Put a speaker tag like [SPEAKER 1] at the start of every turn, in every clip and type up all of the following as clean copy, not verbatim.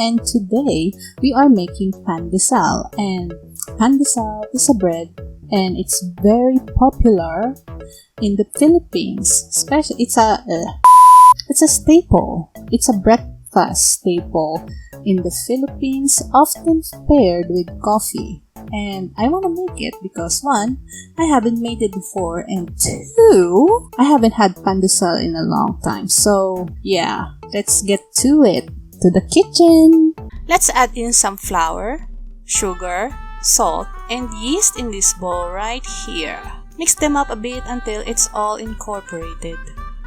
[SPEAKER 1] and today we are making Pan De Sal. And Pan De Sal is a bread and it's very popular in the Philippines. Especially, it's a staple. It's a breakfast staple in the Philippines, often paired with coffee. And I want to make it because 1, I haven't made it before, and 2, I haven't had Pan De Sal in a long time. So yeah, let's get to it. To the kitchen!
[SPEAKER 2] Let's add in some flour, sugar, salt, and yeast in this bowl right here. Mix them up a bit until it's all incorporated.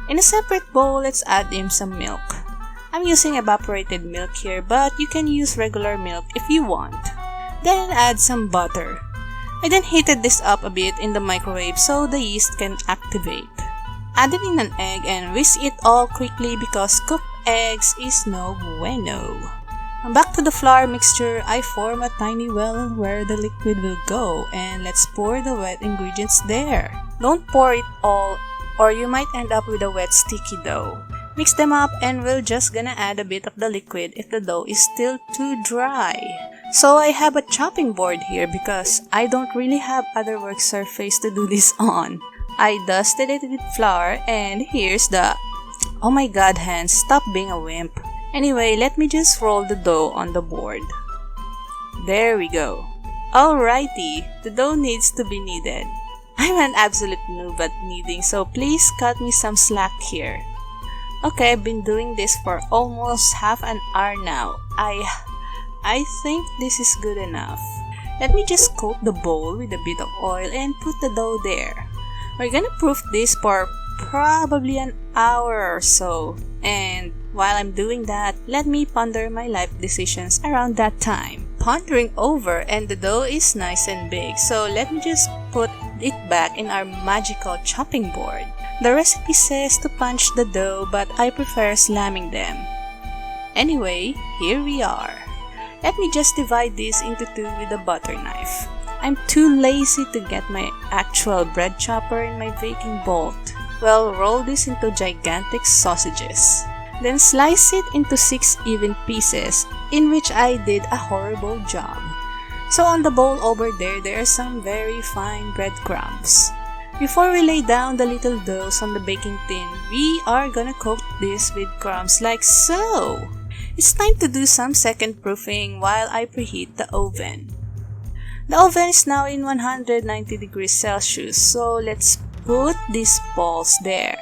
[SPEAKER 2] In a separate bowl, let's add in some milk. I'm using evaporated milk here, but you can use regular milk if you want. Then add some butter. I then heated this up a bit in the microwave so the yeast can activate. Added in an egg and whisk it all quickly because cooked eggs is no bueno. Back to the flour mixture, I form a tiny well where the liquid will go, and let's pour the wet ingredients there. Don't pour it all or you might end up with a wet sticky dough. Mix them up and we're just gonna add a bit of the liquid if the dough is still too dry. So I have a chopping board here because I don't really have other work surface to do this on. I dusted it with flour and here's the... Oh my god, hands, stop being a wimp. Anyway, let me just roll the dough on the board. There we go. Alrighty, the dough needs to be kneaded. I'm an absolute noob at kneading, so please cut me some slack here. Okay, I've been doing this for almost half an hour now. I think this is good enough. Let me just coat the bowl with a bit of oil and put the dough there. We're gonna proof this for probably an hour or so. And while I'm doing that, let me ponder my life decisions around that time. Pondering over, and the dough is nice and big, so let me just put it back in our magical chopping board. The recipe says to punch the dough, but I prefer slamming them. Anyway, here we are. Let me just divide this into 2 with a butter knife. I'm too lazy to get my actual bread chopper in my baking bolt. Well, roll this into gigantic sausages. Then slice it into 6 even pieces, in which I did a horrible job. So on the bowl over there are some very fine breadcrumbs. Before we lay down the little doughs on the baking tin, we are gonna coat this with crumbs like so. It's time to do some second proofing while I preheat the oven. The oven is now in 190 degrees Celsius, so let's put these balls there.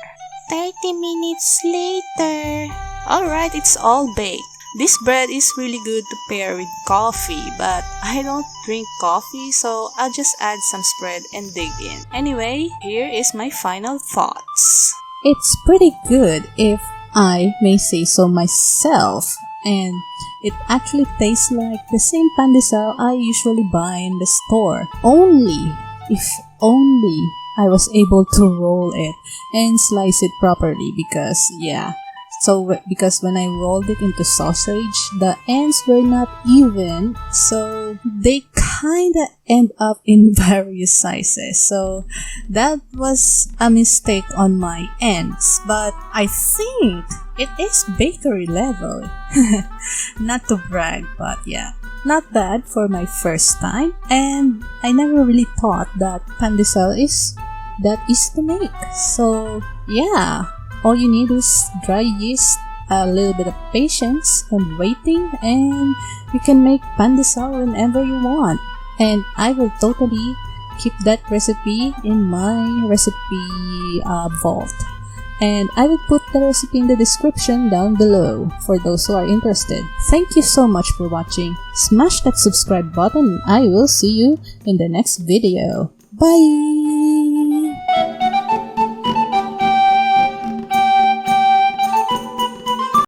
[SPEAKER 2] 30 minutes later. Alright, it's all baked. This bread is really good to pair with coffee, but I don't drink coffee, so I'll just add some spread and dig in. Anyway, here is my final thoughts.
[SPEAKER 1] It's pretty good if I may say so myself, and it actually tastes like the same Pan De Sal I usually buy in the store. If only I was able to roll it and slice it properly because because when I rolled it into sausage, the ends were not even, so they kinda end up in various sizes. So that was a mistake on my ends, but I think it is bakery level. Not to brag, but yeah. Not bad for my first time, and I never really thought that Pan De Sal is that easy to make. So yeah, all you need is dry yeast, a little bit of patience and waiting, and you can make Pan De Sal whenever you want. And I will totally keep that recipe in my recipe vault. And I will put the recipe in the description down below for those who are interested. Thank you so much for watching. Smash that subscribe button and I will see you in the next video. Bye!